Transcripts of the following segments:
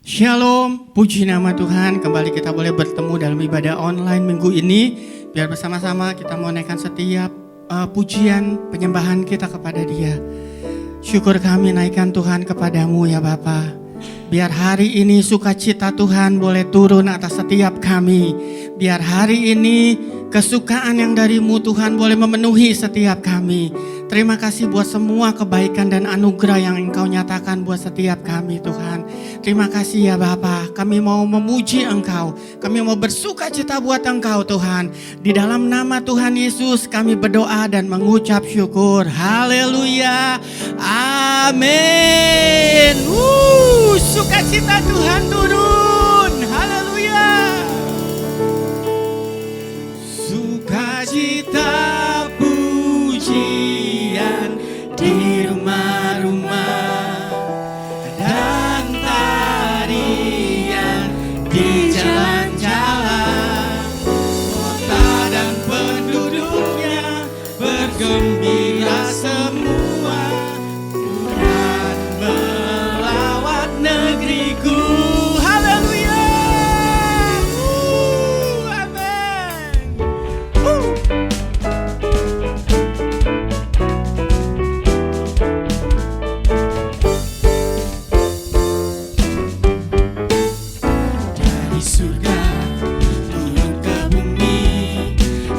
Shalom, puji nama Tuhan. Kembali kita boleh bertemu dalam ibadah online minggu ini. Biar bersama-sama kita mau naikkan setiap pujian penyembahan kita kepada Dia. Syukur kami naikkan Tuhan kepadamu ya Bapa. Biar hari ini sukacita Tuhan boleh turun atas setiap kami. Biar hari ini kesukaan yang darimu Tuhan boleh memenuhi setiap kami. Terima kasih buat semua kebaikan dan anugerah yang Engkau nyatakan buat setiap kami Tuhan. Terima kasih ya Bapa. Kami mau memuji Engkau. Kami mau bersuka cita buat Engkau Tuhan. Di dalam nama Tuhan Yesus kami berdoa dan mengucap syukur. Haleluya. Amin. Sukacita Tuhan turun. Haleluya. Sukacita pujian di rumah-rumah dan tarian di jalan-jalan, kota dan penduduknya bergembira semua. Tuhan melawat negeriku. Haleluya. Amin. Dari surga turun ke bumi,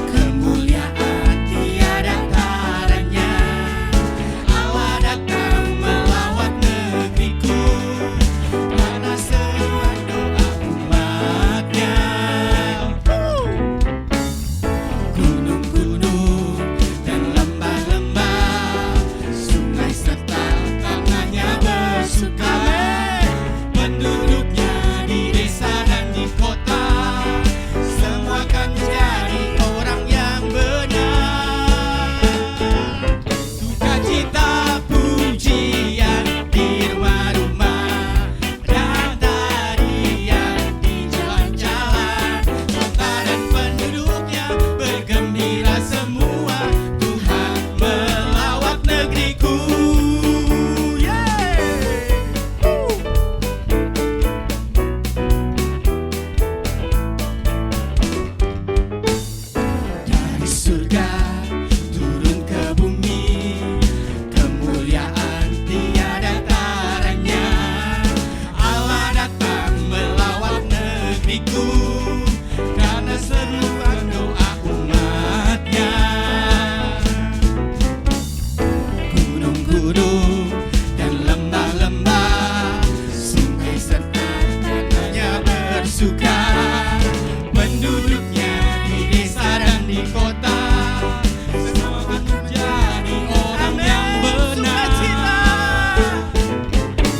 kemuliaan tiada taranya. Allah datang melawat negeriku, karena seruan doa umatnya. Gunung-gunung dan lembah-lembah, sungai serta tanahnya bersuka. Penduduknya di desa dan di kota, semua akan menjadi orang yang benar. Sukacita pujian di rumah-rumah dan tarian di jalan-jalan, kota dan penduduknya bergembira semua. Tuhan melawat negeriku. Dari surga turun ke bumi, kemuliaan tiada taranya. Allah datang melawat negeriku, karena seruan doa umatnya. Gunung-gunung dan lembah-lembah, sungai serta tanahnya bersuka. Penduduknya di desa dan di kota, semua akan menjadi orang yang benar.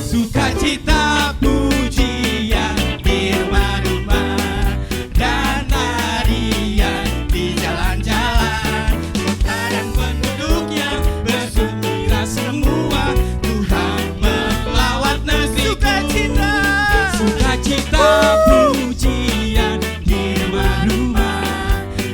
Sukacita pujian di rumah-rumah dan tarian di jalan-jalan, kota dan penduduknya bergembira semua. Tuhan melawat negeriku. Sukacita pujian di rumah-rumah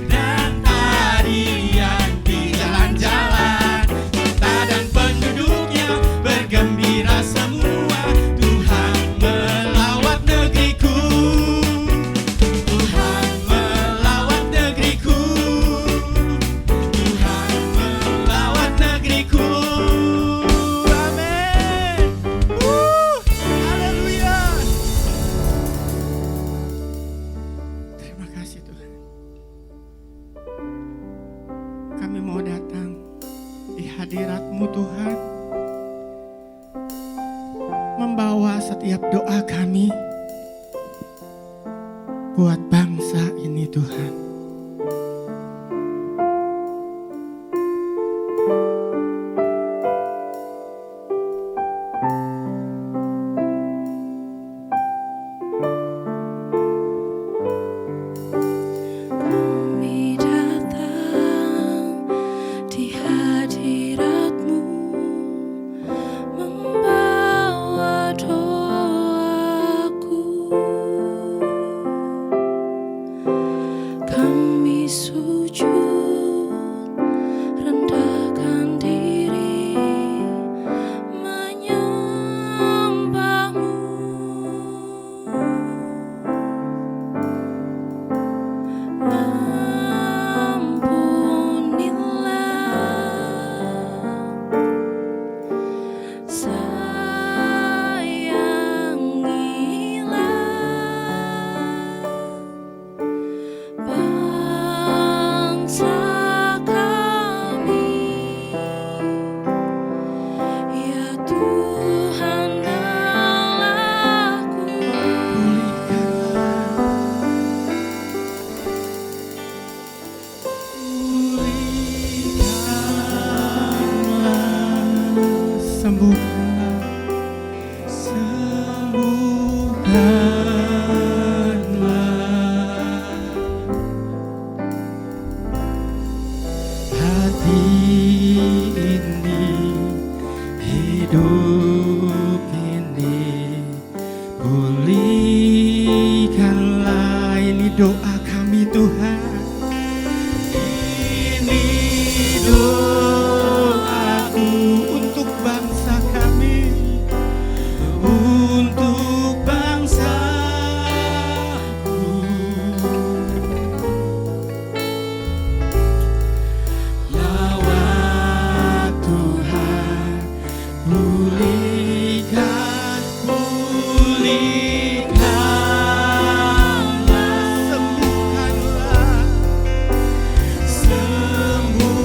dan tarian di jalan-jalan, kota dan penduduknya bergembira semua. Tuhan melawat negeriku. Tuhan melawat negeriku. Tuhan melawat negeriku. Amin. Haleluya. Terima kasih Tuhan. Kami mau datang di hadirat-Mu Tuhan, membawa setiap doa kami buat bangsa ini Tuhan. Kami datang di hadirat-Mu, membawa doaku. hati ini, hidup ini, pulihkanlah. Ini doa kami Tuhan. Ini doaku untuk bangsa kami, untuk bangsaku. Lawat Tuhan, pulihkan, pulihkanlah, sembuhkanlah, sembuhkanlah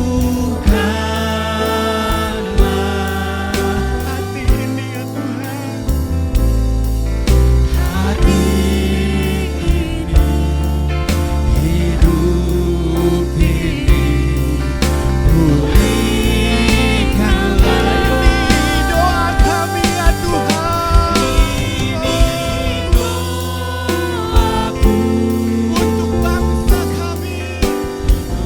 hati ini ya Tuhan. Hati ini, hidup ini, pulihkanlah. Ini doa kami ya Tuhan. Ini doaku untuk bangsa kami,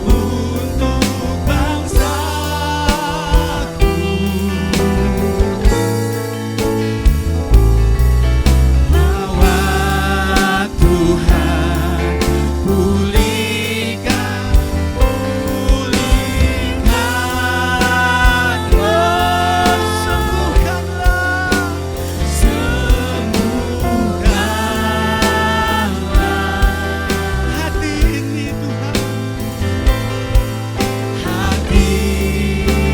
untuk bangsaku. Lawat Tuhan, pulihkan, pulihkanlah, sembuhkanlah, sembuhkanlah hati ini Tuhan. Hati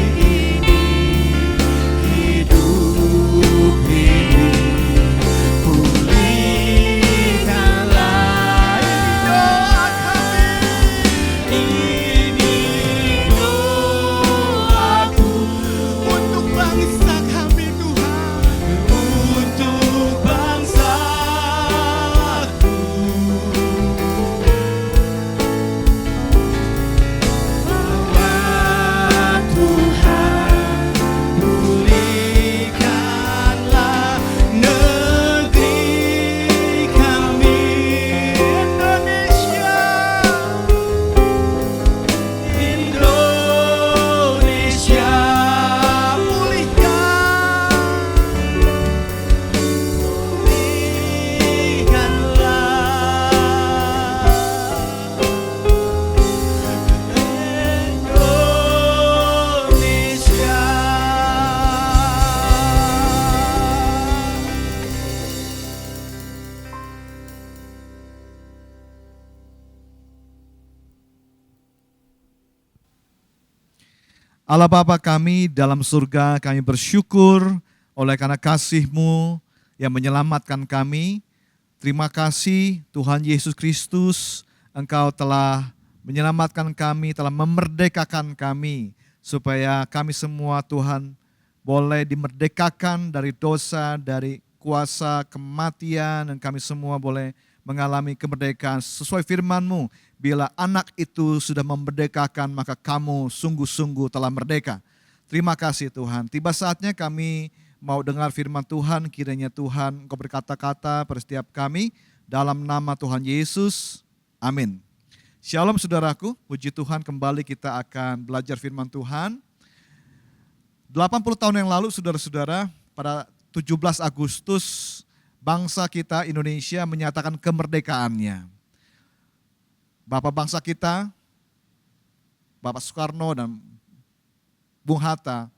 ini, hidup ini, pulihkanlah. Ini doa kami, ini doaku untuk bangsa kami Tuhan, untuk bangsaku. Lawat Tuhan, pulihkanlah negeri kami Indonesia, Indonesia, Allah Bapa kami dalam surga, kami bersyukur oleh karena kasih-Mu yang menyelamatkan kami. Terima kasih Tuhan Yesus Kristus, Engkau telah menyelamatkan kami, telah memerdekakan kami, supaya kami semua Tuhan boleh dimerdekakan dari dosa, dari kuasa kematian, dan kami semua boleh mengalami kemerdekaan sesuai firman-Mu. Bila anak itu sudah memerdekakan, maka kamu sungguh-sungguh telah merdeka. Terima kasih Tuhan. Tiba saatnya kami mau dengar firman Tuhan. Kiranya Tuhan Engkau berkata-kata pada setiap kami. Dalam nama Tuhan Yesus. Amin. Shalom saudaraku. Puji Tuhan, kembali kita akan belajar firman Tuhan. 80 tahun yang lalu saudara-saudara, pada 17 Agustus, bangsa kita Indonesia menyatakan kemerdekaannya. Bapak bangsa kita, Bapak Soekarno dan Bung Hatta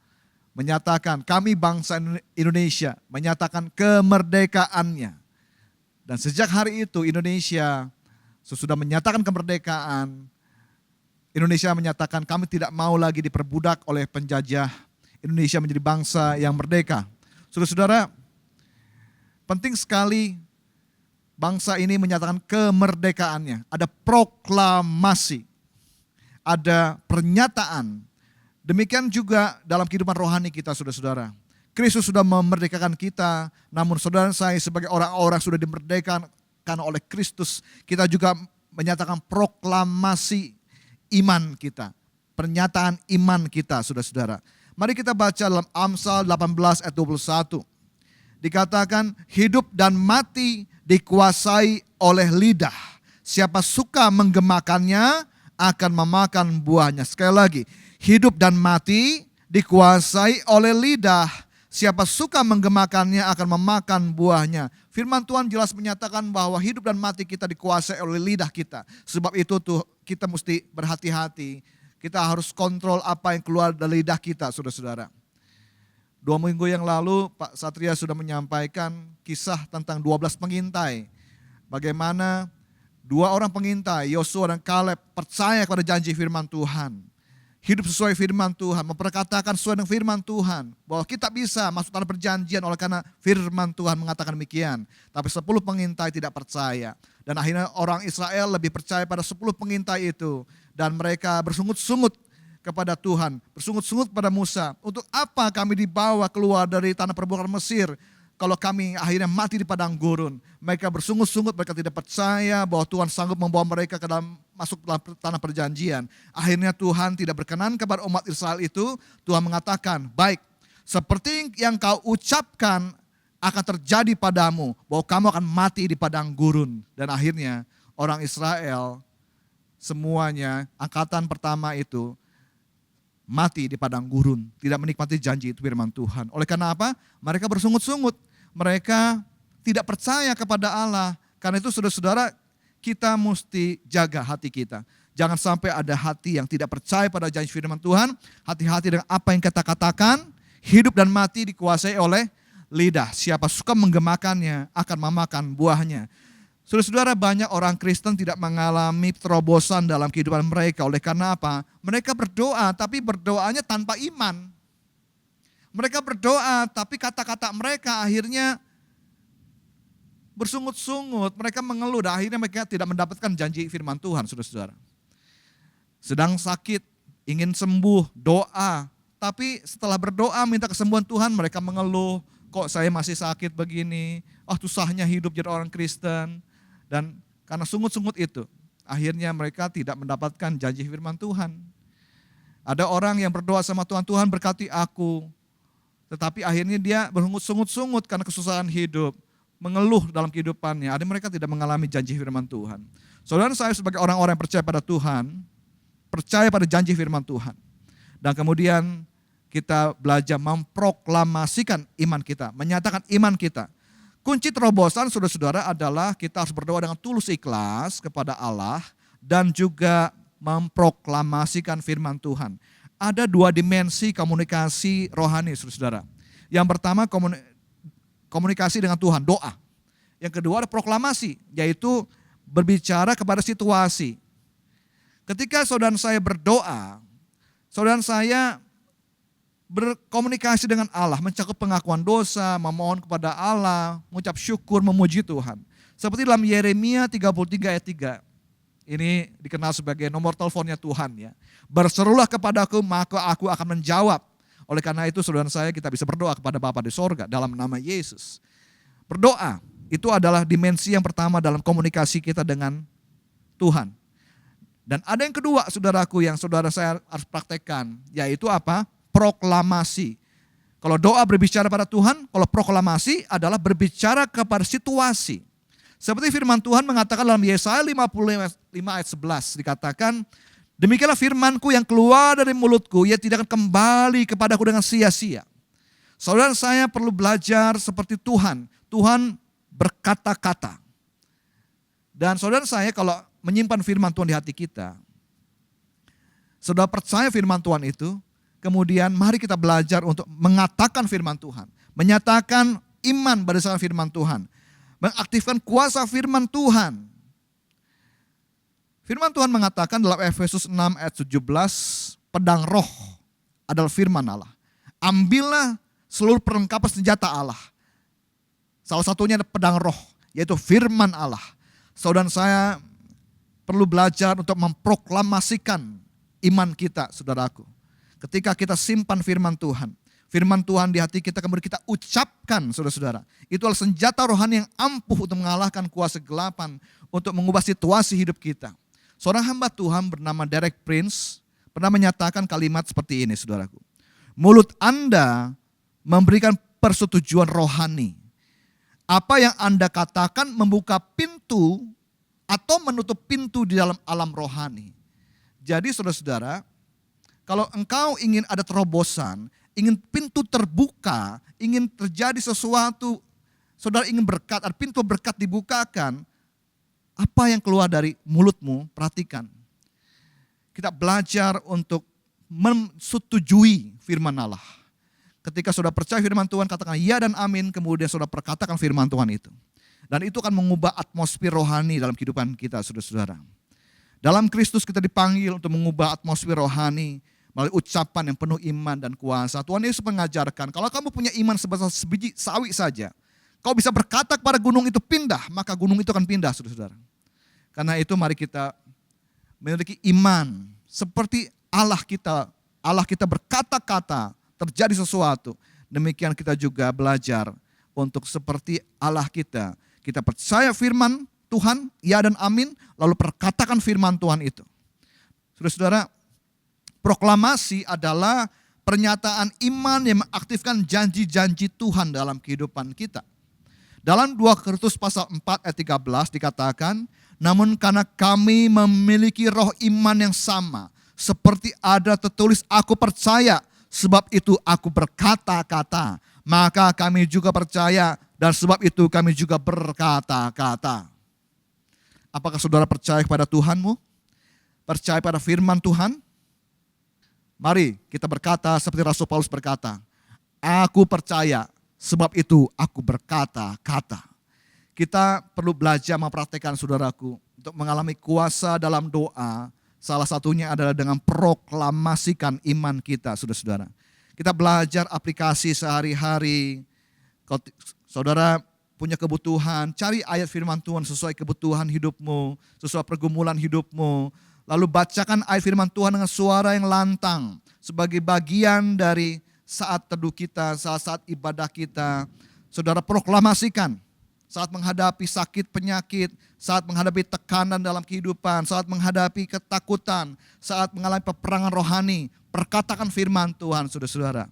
menyatakan, kami bangsa Indonesia menyatakan kemerdekaannya. Dan sejak hari itu Indonesia sesudah menyatakan kemerdekaan, Indonesia menyatakan kami tidak mau lagi diperbudak oleh penjajah. Indonesia menjadi bangsa yang merdeka. Saudara-saudara, penting sekali bangsa ini menyatakan kemerdekaannya. Ada proklamasi, ada pernyataan. Demikian juga dalam kehidupan rohani kita, saudara-saudara. Kristus sudah memerdekakan kita, namun saudara saya sebagai orang-orang sudah dimerdekakan oleh Kristus, kita juga menyatakan proklamasi iman kita. Pernyataan iman kita, saudara-saudara. Mari kita baca dalam Amsal 18 ayat 21. dikatakan hidup dan mati dikuasai oleh lidah. Siapa suka menggemakannya akan memakan buahnya. Sekali lagi, hidup dan mati dikuasai oleh lidah. Siapa suka menggemakannya akan memakan buahnya. Firman Tuhan jelas menyatakan bahwa hidup dan mati kita dikuasai oleh lidah kita. Sebab itu tuh kita mesti berhati-hati. Kita harus kontrol apa yang keluar dari lidah kita, saudara-saudara. 2 minggu yang lalu Pak Satria sudah menyampaikan kisah tentang 12 pengintai. Bagaimana 2 orang pengintai, Yosua dan Kaleb, percaya kepada janji firman Tuhan. Hidup sesuai firman Tuhan, memperkatakan sesuai dengan firman Tuhan. Bahwa kita bisa masuk tanah perjanjian oleh karena firman Tuhan mengatakan demikian. Tapi 10 pengintai tidak percaya. Dan akhirnya orang Israel lebih percaya pada 10 pengintai itu. Dan mereka bersungut-sungut kepada Tuhan, bersungut-sungut pada Musa. Untuk apa kami dibawa keluar dari tanah perbudakan Mesir kalau kami akhirnya mati di padang gurun? Mereka bersungut-sungut, mereka tidak percaya bahwa Tuhan sanggup membawa mereka ke dalam masuk dalam tanah perjanjian. Akhirnya Tuhan tidak berkenan kepada umat Israel itu. Tuhan mengatakan, baik, seperti yang kau ucapkan akan terjadi padamu, bahwa kamu akan mati di padang gurun. Dan akhirnya orang Israel semuanya, angkatan pertama itu mati di padang gurun, tidak menikmati janji itu firman Tuhan. Oleh karena apa? Mereka bersungut-sungut, mereka tidak percaya kepada Allah. Karena itu saudara-saudara, kita mesti jaga hati kita. Jangan sampai ada hati yang tidak percaya pada janji firman Tuhan. Hati-hati dengan apa yang kita katakan. Hidup dan mati dikuasai oleh lidah. Siapa suka menggemakannya akan memakan buahnya. Saudara-saudara, banyak orang Kristen tidak mengalami terobosan dalam kehidupan mereka. Oleh karena apa? Mereka berdoa, tapi berdoanya tanpa iman. Mereka berdoa, tapi kata-kata mereka akhirnya bersungut-sungut. Mereka mengeluh, dan akhirnya mereka tidak mendapatkan janji firman Tuhan, saudara-saudara. Sedang sakit, ingin sembuh, doa. Tapi setelah berdoa minta kesembuhan Tuhan, mereka mengeluh. Kok saya masih sakit begini? Susahnya hidup jadi orang Kristen. Dan karena sungut-sungut itu, akhirnya mereka tidak mendapatkan janji firman Tuhan. Ada orang yang berdoa sama Tuhan, Tuhan berkati aku. Tetapi akhirnya dia bersungut-sungut karena kesusahan hidup. Mengeluh dalam kehidupannya. Ada mereka tidak mengalami janji firman Tuhan. Saudara, saya sebagai orang-orang yang percaya pada Tuhan, percaya pada janji firman Tuhan. Dan kemudian kita belajar memproklamasikan iman kita, menyatakan iman kita. Kunci terobosan saudara-saudara adalah kita harus berdoa dengan tulus ikhlas kepada Allah dan juga memproklamasikan firman Tuhan. Ada 2 dimensi komunikasi rohani saudara-saudara. Yang pertama komunikasi dengan Tuhan, doa. Yang kedua ada proklamasi, yaitu berbicara kepada situasi. Ketika saudara saya berdoa, saudara saya berkomunikasi dengan Allah, mencakup pengakuan dosa, memohon kepada Allah, mengucap syukur, memuji Tuhan. Seperti dalam Yeremia 33 ayat 3. Ini dikenal sebagai nomor teleponnya Tuhan ya. Berserulah kepadaku maka aku akan menjawab. Oleh karena itu saudara saya kita bisa berdoa kepada Bapa di sorga dalam nama Yesus. Berdoa itu adalah dimensi yang pertama dalam komunikasi kita dengan Tuhan. Dan ada yang kedua saudaraku yang saudara saya harus praktekkan, yaitu apa? Proklamasi. Kalau doa berbicara pada Tuhan, kalau proklamasi adalah berbicara kepada situasi. Seperti firman Tuhan mengatakan dalam Yesaya 55 ayat 11 dikatakan, demikianlah firmanku yang keluar dari mulutku, ia tidak akan kembali kepadaku dengan sia-sia. Saudara saya perlu belajar seperti Tuhan. Tuhan berkata-kata. Dan saudara saya kalau menyimpan firman Tuhan di hati kita, saudara percaya firman Tuhan itu, kemudian mari kita belajar untuk mengatakan firman Tuhan. Menyatakan iman berdasarkan firman Tuhan. Mengaktifkan kuasa firman Tuhan. Firman Tuhan mengatakan dalam Efesus 6 ayat 17, pedang roh adalah firman Allah. Ambillah seluruh perlengkapan senjata Allah. Salah satunya adalah pedang roh, yaitu firman Allah. Saudara saya perlu belajar untuk memproklamasikan iman kita, saudaraku. Ketika kita simpan firman Tuhan di hati kita kemudian kita ucapkan saudara-saudara. Itu adalah senjata rohani yang ampuh untuk mengalahkan kuasa kegelapan, untuk mengubah situasi hidup kita. Seorang hamba Tuhan bernama Derek Prince pernah menyatakan kalimat seperti ini saudaraku. Mulut Anda memberikan persetujuan rohani Apa yang Anda katakan membuka pintu atau menutup pintu di dalam alam rohani. Jadi saudara-saudara, kalau engkau ingin ada terobosan, ingin pintu terbuka, ingin terjadi sesuatu, saudara ingin berkat, ada pintu berkat dibukakan, apa yang keluar dari mulutmu, perhatikan. Kita belajar untuk mensetujui firman Allah. Ketika saudara percaya firman Tuhan, katakan ya dan amin, kemudian saudara perkatakan firman Tuhan itu. Dan itu akan mengubah atmosfer rohani dalam kehidupan kita, saudara-saudara. Dalam Kristus kita dipanggil untuk mengubah atmosfer rohani melalui ucapan yang penuh iman dan kuasa. Tuhan Yesus mengajarkan, kalau kamu punya iman sebesar sebiji sawi saja, kau bisa berkata kepada gunung itu pindah, maka gunung itu akan pindah, saudara-saudara. Karena itu mari kita memiliki iman seperti Allah kita berkata-kata, terjadi sesuatu. Demikian kita juga belajar untuk seperti Allah kita. Kita percaya firman Tuhan, ya dan amin, lalu perkatakan firman Tuhan itu. Saudara-saudara, proklamasi adalah pernyataan iman yang mengaktifkan janji-janji Tuhan dalam kehidupan kita. Dalam 2 Korintus pasal 4 ayat 13 dikatakan, namun karena kami memiliki roh iman yang sama, seperti ada tertulis, aku percaya, sebab itu aku berkata-kata. Maka kami juga percaya, dan sebab itu kami juga berkata-kata. Apakah saudara percaya kepada Tuhanmu? Percaya pada firman Tuhan? Mari kita berkata seperti Rasul Paulus berkata, aku percaya, sebab itu aku berkata-kata. Kita perlu belajar mempraktekkan saudaraku untuk mengalami kuasa dalam doa. Salah satunya adalah dengan proklamasikan iman kita, saudara-saudara. Kita belajar aplikasi sehari-hari. Kalau saudara punya kebutuhan, cari ayat firman Tuhan sesuai kebutuhan hidupmu, sesuai pergumulan hidupmu. Lalu bacakan ayat firman Tuhan dengan suara yang lantang. Sebagai bagian dari saat teduh kita, saat ibadah kita. Saudara proklamasikan. Saat menghadapi sakit penyakit, saat menghadapi tekanan dalam kehidupan, saat menghadapi ketakutan, saat mengalami peperangan rohani, perkatakan firman Tuhan, saudara-saudara.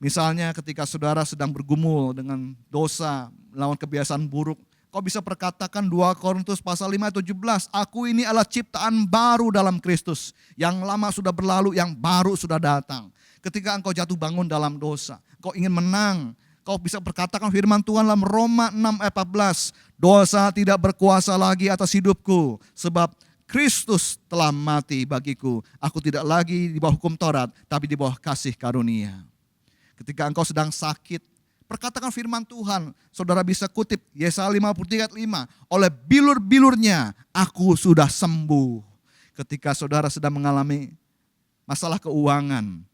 Misalnya ketika saudara sedang bergumul dengan dosa, melawan kebiasaan buruk, kau bisa perkatakan 2 Korintus pasal 5 ayat 17, aku ini adalah ciptaan baru dalam Kristus, yang lama sudah berlalu, yang baru sudah datang. Ketika engkau jatuh bangun dalam dosa, kau ingin menang, kau bisa berkatakan firman Tuhan dalam Roma 6 ayat 14. Dosa tidak berkuasa lagi atas hidupku. Sebab Kristus telah mati bagiku. Aku tidak lagi di bawah hukum Taurat, tapi di bawah kasih karunia. Ketika engkau sedang sakit, perkatakan firman Tuhan. Saudara bisa kutip Yesaya 53 ayat 5. Oleh bilur-bilurnya aku sudah sembuh. Ketika saudara sedang mengalami masalah keuangan,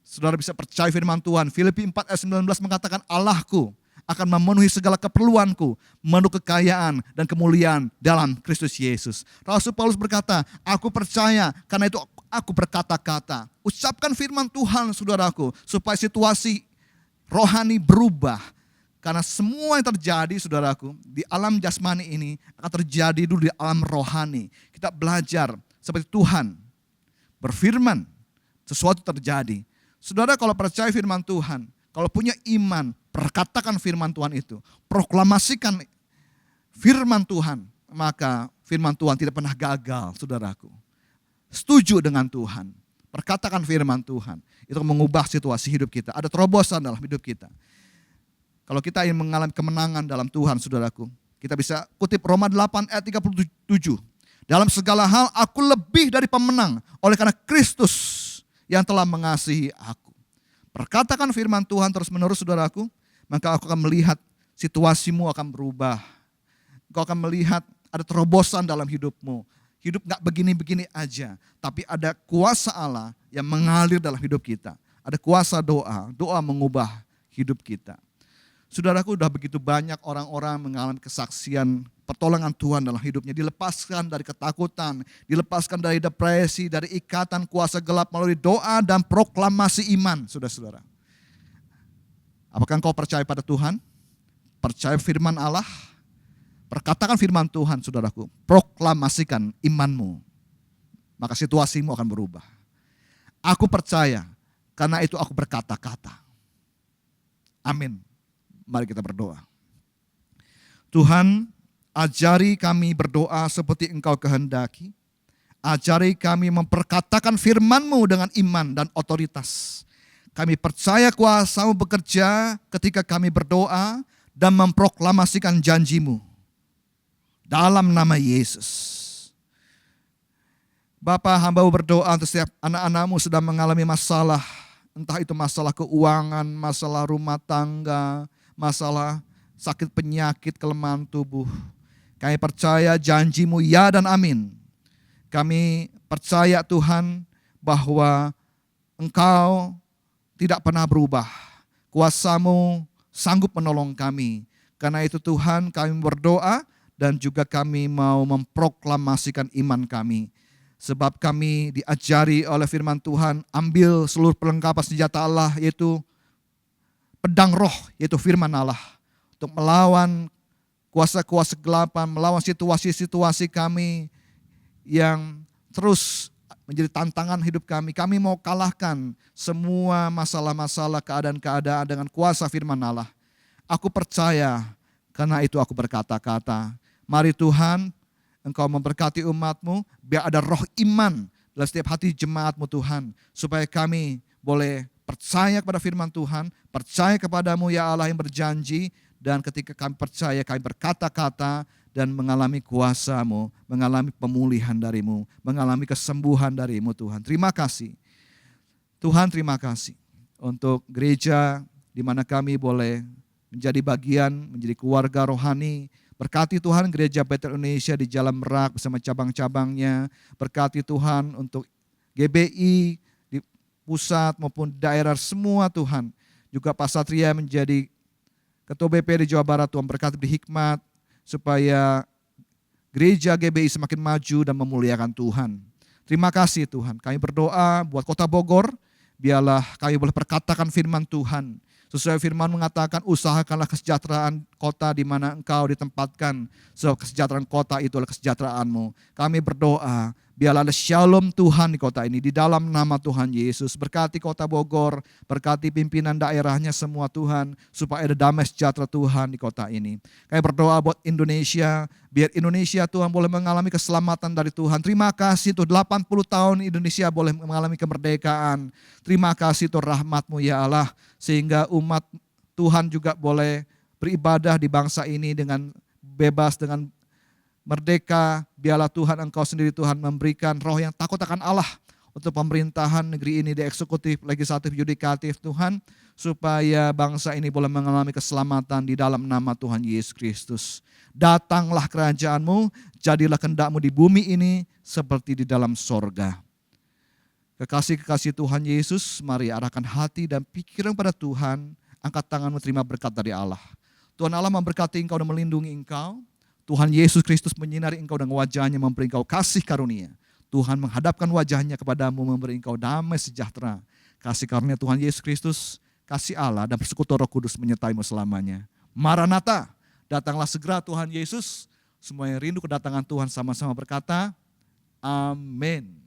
saudara bisa percaya firman Tuhan. Filipi 4 ayat 19 mengatakan Allahku akan memenuhi segala keperluanku, memenuhi kekayaan dan kemuliaan dalam Kristus Yesus. Rasul Paulus berkata, aku percaya karena itu aku berkata-kata. Ucapkan firman Tuhan saudaraku supaya situasi rohani berubah. Karena semua yang terjadi saudaraku di alam jasmani ini akan terjadi dulu di alam rohani. Kita belajar seperti Tuhan berfirman, sesuatu terjadi. Saudara kalau percaya firman Tuhan, kalau punya iman, perkatakan firman Tuhan itu. Proklamasikan firman Tuhan, maka firman Tuhan tidak pernah gagal, saudaraku. Setuju dengan Tuhan, perkatakan firman Tuhan. Itu mengubah situasi hidup kita. Ada terobosan dalam hidup kita. Kalau kita ingin mengalami kemenangan dalam Tuhan, saudaraku, kita bisa kutip Roma 8 ayat 37. Dalam segala hal aku lebih dari pemenang, oleh karena Kristus yang telah mengasihi aku. Perkatakan firman Tuhan terus menerus saudaraku, maka aku akan melihat situasimu akan berubah. Engkau akan melihat ada terobosan dalam hidupmu. Hidup gak begini-begini aja, tapi ada kuasa Allah yang mengalir dalam hidup kita. Ada kuasa doa, doa mengubah hidup kita. Saudaraku, udah begitu banyak orang-orang mengalami kesaksian pertolongan Tuhan dalam hidupnya. Dilepaskan dari ketakutan, dilepaskan dari depresi, dari ikatan kuasa gelap melalui doa dan proklamasi iman, saudara-saudara. Apakah engkau percaya pada Tuhan? Percaya firman Allah? Perkatakan firman Tuhan, saudaraku. Proklamasikan imanmu. Maka situasimu akan berubah. Aku percaya, karena itu aku berkata-kata. Amin. Mari kita berdoa. Tuhan, ajari kami berdoa seperti Engkau kehendaki. Ajari kami memperkatakan firman-Mu dengan iman dan otoritas. Kami percaya kuasa-Mu bekerja ketika kami berdoa dan memproklamasikan janji-Mu. Dalam nama Yesus. Bapa, hamba berdoa untuk setiap anak-anak-Mu sedang mengalami masalah. Entah itu masalah keuangan, masalah rumah tangga, masalah sakit penyakit, kelemahan tubuh. Kami percaya janji-Mu ya dan amin. Kami percaya Tuhan bahwa Engkau tidak pernah berubah. Kuasa-Mu sanggup menolong kami. Karena itu Tuhan, kami berdoa dan juga kami mau memproklamasikan iman kami. Sebab kami diajari oleh firman Tuhan, ambil seluruh perlengkapan senjata Allah, yaitu pedang roh, yaitu firman Allah. Untuk melawan kuasa-kuasa kegelapan, melawan situasi-situasi kami yang terus menjadi tantangan hidup kami. Kami mau kalahkan semua masalah-masalah, keadaan-keadaan dengan kuasa firman Allah. Aku percaya, karena itu aku berkata-kata. Mari Tuhan, Engkau memberkati umat-Mu, biar ada roh iman dalam setiap hati jemaat-Mu Tuhan. Supaya kami boleh percaya kepada firman Tuhan, percaya kepada-Mu ya Allah yang berjanji, dan ketika kami percaya, kami berkata-kata dan mengalami kuasa-Mu, mengalami pemulihan dari-Mu, mengalami kesembuhan dari-Mu Tuhan. Terima kasih. Tuhan, terima kasih untuk gereja di mana kami boleh menjadi bagian, menjadi keluarga rohani. Berkati Tuhan gereja Bethel Indonesia di Jalan Merak bersama cabang-cabangnya. Berkati Tuhan untuk GBI di pusat maupun daerah semua Tuhan. Juga Pak Satria menjadi Ketua BP di Jawa Barat, Tuhan berkati di hikmat supaya gereja GBI semakin maju dan memuliakan Tuhan. Terima kasih Tuhan. Kami berdoa buat Kota Bogor, biarlah kami boleh perkatakan firman Tuhan. Sesuai firman mengatakan, usahakanlah kesejahteraan kota di mana engkau ditempatkan. Sebab kesejahteraan kota itu adalah kesejahteraan-Mu. Kami berdoa, biarlah ada shalom Tuhan di kota ini. Di dalam nama Tuhan Yesus. Berkati Kota Bogor, berkati pimpinan daerahnya semua Tuhan. Supaya ada damai sejahtera Tuhan di kota ini. Kami berdoa buat Indonesia. Biar Indonesia Tuhan boleh mengalami keselamatan dari Tuhan. Terima kasih Tuhan, 80 tahun Indonesia boleh mengalami kemerdekaan. Terima kasih Tuhan, rahmat-Mu ya Allah. Sehingga umat Tuhan juga boleh beribadah di bangsa ini dengan bebas, dengan merdeka. Biarlah Tuhan Engkau sendiri Tuhan memberikan roh yang takut akan Allah untuk pemerintahan negeri ini di eksekutif, legislatif, yudikatif Tuhan. Supaya bangsa ini boleh mengalami keselamatan di dalam nama Tuhan Yesus Kristus. Datanglah kerajaan-Mu, jadilah kehendak-Mu di bumi ini seperti di dalam sorga. Kekasih-kekasih Tuhan Yesus, mari arahkan hati dan pikiran pada Tuhan. Angkat tanganmu, terima berkat dari Allah. Tuhan Allah memberkati engkau dan melindungi engkau. Tuhan Yesus Kristus menyinari engkau dengan wajahnya, memberi engkau kasih karunia. Tuhan menghadapkan wajahnya kepadamu, memberi engkau damai sejahtera. Kasih karunia Tuhan Yesus Kristus, kasih Allah dan persekutuan Roh Kudus menyertai-Mu selamanya. Maranatha, datanglah segera Tuhan Yesus. Semua yang rindu kedatangan Tuhan sama-sama berkata, amin.